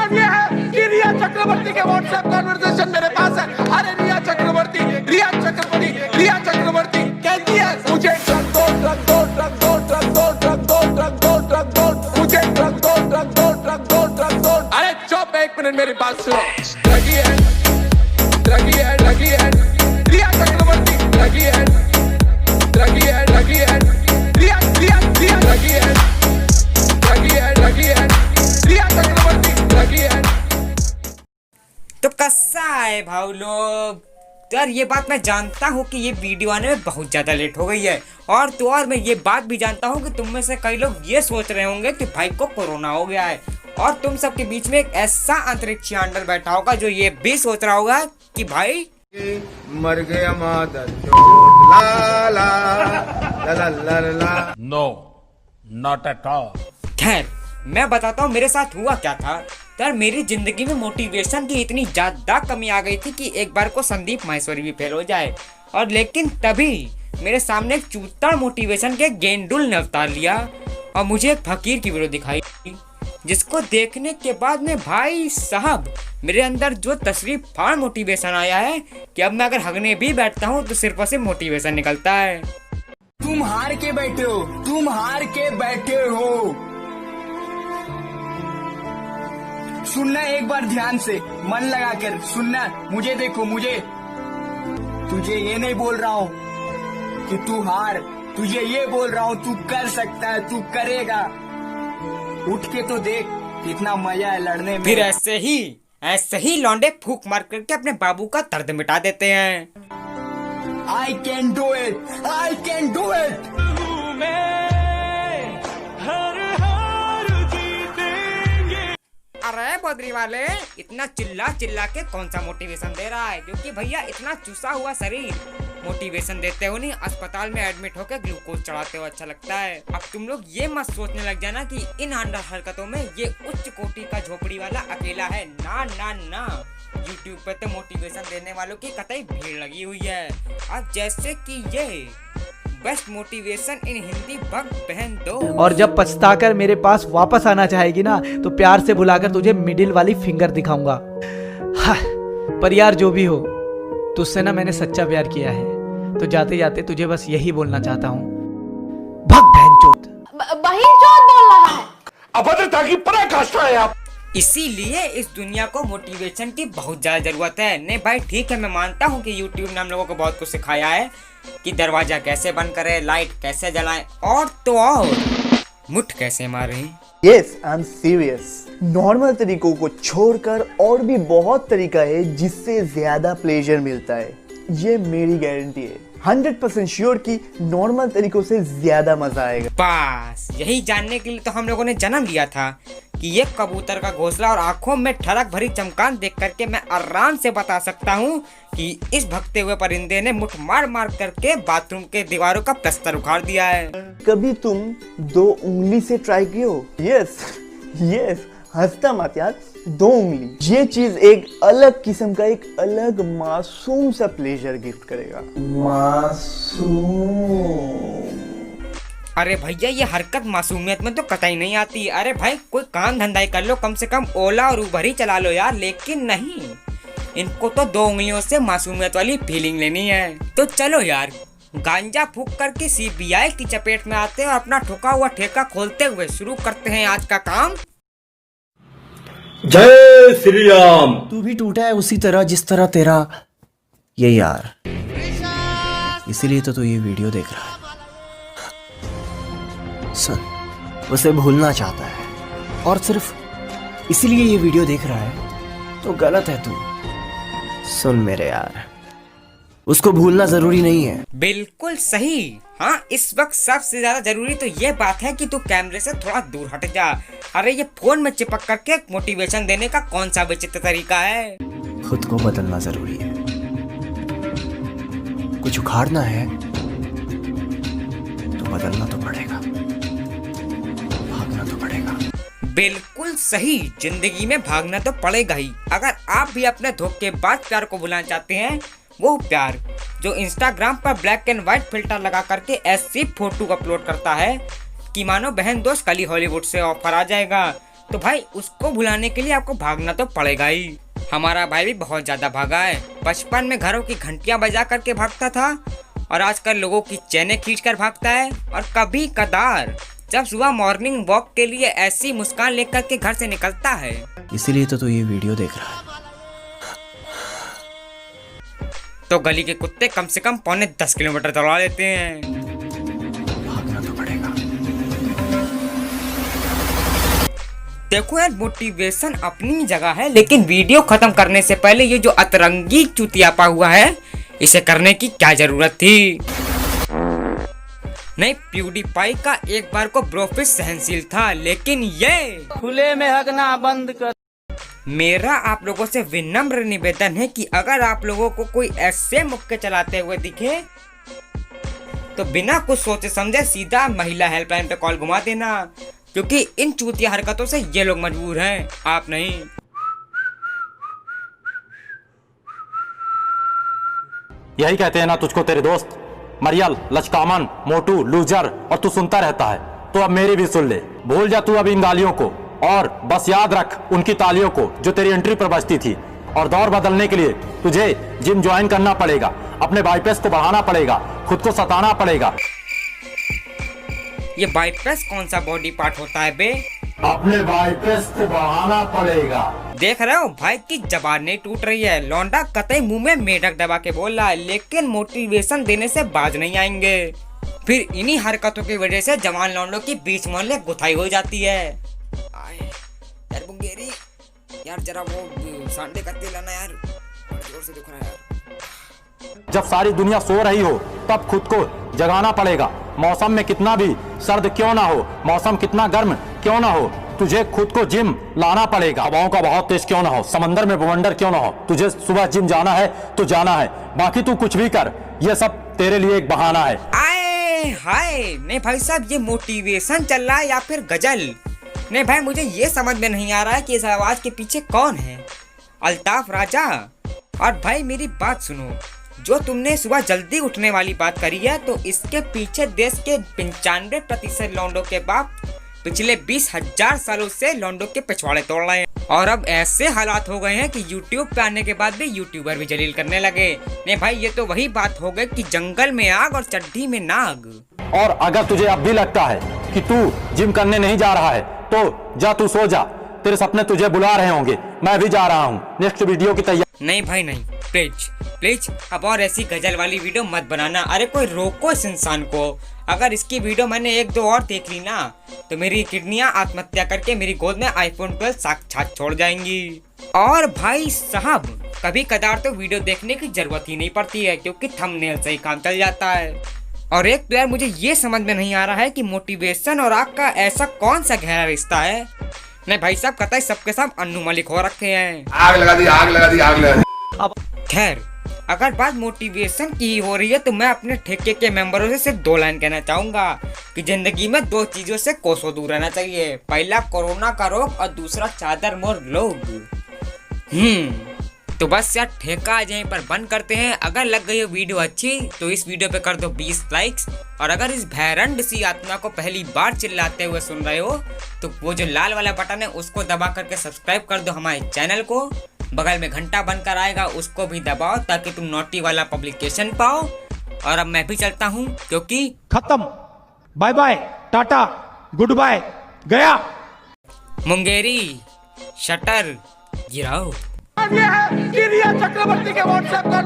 मतलब ये है कि रिया चक्रवर्ती के व्हाट्सएप कन्वर्सेशन मेरे पास है। अरे रिया चक्रवर्ती कहती है मुझे ड्रग दो, मुझे। अरे चुप, एक मिनट मेरी बात सुनो। ड्रगी है रिया चक्रवर्ती, ड्रगी है रिया ड्रगी है रिया चक्रवर्ती, ड्रगी है। तो कैसा है भाव लोग? तो यार ये बात मैं जानता हूँ कि ये वीडियो आने में बहुत ज़्यादा लेट हो गई है, और मैं ये बात भी जानता हूँ कि तुम में से कई लोग ये सोच रहे होंगे कि भाई को कोरोना हो गया है, और तुम सबके बीच में एक ऐसा अंतरिक्ष यात्री बैठा होगा जो ये भी सोच रहा होगा कि भाई मर गया मादर ला ला ला ला ला। No, not at all. खैर मैं बताता हूँ मेरे साथ हुआ क्या था। यार मेरी जिंदगी में मोटिवेशन की इतनी ज्यादा कमी आ गई थी कि एक बार को संदीप माहेश्वरी भी फेल हो जाए, और लेकिन तभी मेरे सामने एक चूतड़ मोटिवेशन के गेंडुल ने अवतार लिया और मुझे एक फकीर की वीडियो दिखाई, जिसको देखने के बाद में भाई साहब मेरे अंदर जो तशरीफ फाड़ मोटिवेशन आया है कि अब मैं अगर हगने भी बैठता हूँ तो सिर्फ और सिर्फ मोटिवेशन निकलता है। तुम हार के बैठे हो। सुनना एक बार ध्यान से, मन लगाकर सुनना। मुझे देखो, तुझे ये नहीं बोल रहा हूँ कि तू हार, तुझे ये बोल रहा हूँ तू कर सकता है, तू करेगा। उठ के तो देख, कितना मजा है लड़ने में। फिर ऐसे ही लौंडे फूक मार करके अपने बाबू का दर्द मिटा देते हैं। I can do it। अरे बद्री वाले, इतना चिल्ला के कौन सा मोटिवेशन दे रहा है? क्योंकि भैया इतना चुसा हुआ शरीर मोटिवेशन देते हो नहीं, अस्पताल में एडमिट होकर ग्लूकोज चढ़ाते हो अच्छा लगता है। अब तुम लोग ये मत सोचने लग जाना कि इन हरकतों में ये उच्च कोटि का झोपड़ी वाला अकेला है। ना, यूट्यूब पे तो मोटिवेशन देने वालों की कतई भीड़ लगी हुई है। अब जैसे कि ये बेस्ट मोटिवेशन इन हिंदी भक्त बहन दो, और जब पछताकर मेरे पास वापस आना चाहेगी ना तो प्यार से बुलाकर तुझे मिडिल वाली फिंगर दिखाऊंगा। हाँ, पर यार जो भी हो, तुझसे ना मैंने सच्चा प्यार किया है, तो जाते जाते तुझे बस यही बोलना चाहता हूँ, भग बहनचोद। बहनचोद बोल रहा है? अभद्रता की पराकाष्ठा है आप। इसीलिए इस दुनिया को मोटिवेशन की बहुत ज्यादा जरूरत है। नहीं भाई ठीक है, मैं मानता हूँ कि यूट्यूब ने हम लोगों को बहुत कुछ सिखाया है कि दरवाजा कैसे बंद करें, लाइट कैसे जलाएं, और तो और मुठ कैसे मारें। Yes, I am serious. Normal तरीकों को छोड़कर और भी बहुत तरीका है जिससे ज्यादा प्लेजर मिलता है। ये मेरी गारंटी है, 100% श्योर कि नॉर्मल तरीकों से ज्यादा मजा आएगा। बस यही जानने के लिए तो हम लोगों ने जन्म लिया था कि ये कबूतर का घोंसला और आंखों में ठड़क भरी चमकान देख करके मैं आराम से बता सकता हूँ कि इस भगते हुए परिंदे ने मुठ मार करके बाथरूम के दीवारों का प्लास्टर उखाड़ दिया है। कभी तुम 2 उंगली से ट्राई किए हो? यस, हंसता मत यार, 2 उंगली। ये चीज एक अलग किस्म का, एक अलग मासूम सा प्लेजर गिफ्ट करेगा। मासूम। अरे भैया ये हरकत मासूमियत में तो कतई नहीं आती। अरे भाई कोई काम धंधा ही कर लो, कम से कम ओला और उबर ही चला लो यार, लेकिन नहीं, इनको तो 2 उंगलियों से मासूमियत वाली फीलिंग लेनी है। तो चलो यार, गांजा फूक करके CBI की चपेट में आते हैं और अपना ठुका हुआ ठेका खोलते हुए शुरू करते हैं आज का काम। जय श्री राम। तू भी टूटा है उसी तरह जिस तरह तेरा ये यार, इसीलिए तो तू ये वीडियो देख रहा है। सुन, उसे भूलना चाहता है और सिर्फ इसीलिए ये वीडियो देख रहा है, तो गलत है तू। सुन मेरे यार, उसको भूलना जरूरी नहीं है। बिल्कुल सही। हाँ, इस वक्त सबसे ज्यादा जरूरी तो ये बात है कि तू कैमरे से थोड़ा दूर हट जा। अरे ये फोन में चिपक करके मोटिवेशन देने का कौन सा विचित्र तरीका है? खुद को बदलना जरूरी है। कुछ उखाड़ना है तो बदलना तो पड़ेगा, भागना तो पड़ेगा। बिल्कुल सही, जिंदगी में भागना तो पड़ेगा ही। अगर आप भी अपने धोखेबाज प्यार को भुलाना चाहते हैं, वो प्यार जो इंस्टाग्राम पर ब्लैक एंड व्हाइट फिल्टर लगा करके ऐसी फोटो अपलोड करता है कि मानो बहन दोस्त कल ही हॉलीवुड से ऑफर आ जाएगा, तो भाई उसको भुलाने के लिए आपको भागना तो पड़ेगा ही। हमारा भाई भी बहुत ज्यादा भागा है। बचपन में घरों की घंटियां बजा करके भागता था और आजकल लोगों की चैनें खींच कर भागता है। और कभी कदार जब सुबह मॉर्निंग वॉक के लिए ऐसी मुस्कान लेकर के घर से निकलता है। इसीलिए तो तू ये वीडियो देख रहा है। तो गली के कुत्ते कम से कम 10 किलोमीटर दौड़ा लेते हैं। भागना तो पड़ेगा। देखो यार, मोटिवेशन अपनी जगह है, लेकिन वीडियो खत्म करने से पहले ये जो अतरंगी चुतियापा हुआ है इसे करने की क्या जरूरत थी। नहीं, प्यूडीपाई का एक बार को ब्रोफिस सहनशील था, लेकिन ये खुले में हगना बंद कर। मेरा आप लोगों से विनम्र निवेदन है कि अगर आप लोगों को कोई ऐसे मुक्के चलाते हुए दिखे तो बिना कुछ सोचे समझे सीधा महिला हेल्पलाइन पे कॉल घुमा देना, क्योंकि इन चूतिया हरकतों से ये लोग मजबूर हैं, आप नहीं। यही कहते हैं ना तुझको तेरे दोस्त मरियल, लचकामन, मोटू, लूजर, और तू सुनता रहता है। तो अब मेरी भी सुन ले। भूल जा तू अब इन गालियों को और बस याद रख उनकी तालियों को जो तेरी एंट्री पर बजती थी। और दौर बदलने के लिए तुझे जिम ज्वाइन करना पड़ेगा, अपने बाइसेप्स को बढ़ाना पड़ेगा, खुद को सताना पड़ेगा। ये बाइसेप्स कौन सा बॉडी पार्ट होता है बे? अपने बाइसेप्स को बढ़ाना पड़ेगा। देख रहे हो भाई की जबान नहीं टूट रही है। लौंडा कतई मुंह में मेढक दबा के बोल रहा है, लेकिन मोटिवेशन देने से बाज नहीं आएंगे। फिर इन्हीं हरकतों की वजह से जवान लौंडों की बीच मोहल्ले गुथाई हो जाती है। यार बुंगेरी, यार जरा वो सांडे का तेल आना यार, जोर से दुख रहा है यार। जब सारी दुनिया सो रही हो तब खुद को जगाना पड़ेगा। मौसम में कितना भी सर्द क्यों ना हो, मौसम कितना गर्म क्यों ना हो, तुझे खुद को जिम लाना पड़ेगा। हवाओं का बहुत तेज क्यों ना हो, समंदर में बवंडर क्यों ना हो, तुझे सुबह जिम जाना है तो जाना है। बाकी तू कुछ भी कर, ये सब तेरे लिए एक बहाना है। आए हाय, नहीं भाई साहब, ये मोटिवेशन चल रहा है या फिर गजल? नहीं भाई, मुझे ये समझ में नहीं आ रहा है कि इस आवाज के पीछे कौन है। अल्ताफ राजा? और भाई मेरी बात सुनो, जो तुमने सुबह जल्दी उठने वाली बात करी है, तो इसके पीछे देश के 95% लौंडों के बाप पिछले 20,000 सालों से लौंडों के पिछवाड़े तोड़ रहे हैं। और अब ऐसे हालात हो गए हैं कि YouTube पे आने के बाद भी यूट्यूबर भी जलील करने लगे। नहीं भाई, ये तो वही बात हो गई कि जंगल में आग और चड्ढी में नाग। और अगर तुझे अब भी लगता है कि तू जिम करने नहीं जा रहा है तो जा, तू सो जा। तेरे सपने तुझे बुला रहे होंगे, मैं भी जा रहा हूँ। नेक्स्ट वीडियो की तैयारी। नहीं भाई नहीं, प्लीज प्लीज अब और ऐसी गजल वाली वीडियो मत बनाना। अरे कोई रोको इस इंसान को। अगर इसकी वीडियो मैंने 1-2 और देख ली ना तो मेरी किडनियां आत्महत्या करके मेरी गोद में iPhone 12 साक्षात छोड़ जाएंगी। और भाई साहब, कभी कदार तो वीडियो देखने की जरूरत ही नहीं पड़ती है, क्योंकि थंबनेल से ही काम चल जाता है। और एक तो यार मुझे ये समझ में नहीं आ रहा है कि मोटिवेशन और आग का ऐसा कौन सा गहरा रिश्ता है। नहीं भाई साहब, कतई सबके सब अन्नू मलिक हो रखे हैं। आग लगा दी, आग लगा दी, आग लगा दी। खैर, अगर बात मोटिवेशन की हो रही है तो मैं अपने ठेके के मेंबरों से सिर्फ 2 लाइन कहना चाहूंगा कि जिंदगी में 2 चीजों से कोसों दूर रहना चाहिए। पहला कोरोना का रोग और दूसरा चादर मोर लोग। तो बस यार, ठेका आज यहीं पर बंद करते हैं। अगर लग गई हो वीडियो अच्छी तो इस वीडियो पे कर दो 20 लाइक्स। और अगर इस भैरंड सी आत्मा को पहली बार चिल्लाते हुए सुन रहे हो तो वो जो लाल वाला बटन है उसको दबा करके सब्सक्राइब कर दो हमारे चैनल को। बगल में घंटा बनकर आएगा, उसको भी दबाओ ताकि तुम नोटी वाला पब्लिकेशन पाओ। और अब मैं भी चलता हूँ क्योंकि खत्म। Bye bye, tata, good bye, गया। मुंगेरी शटर गिराओ। ये है गिरिया चक्रवर्ती के व्हाट्सएप का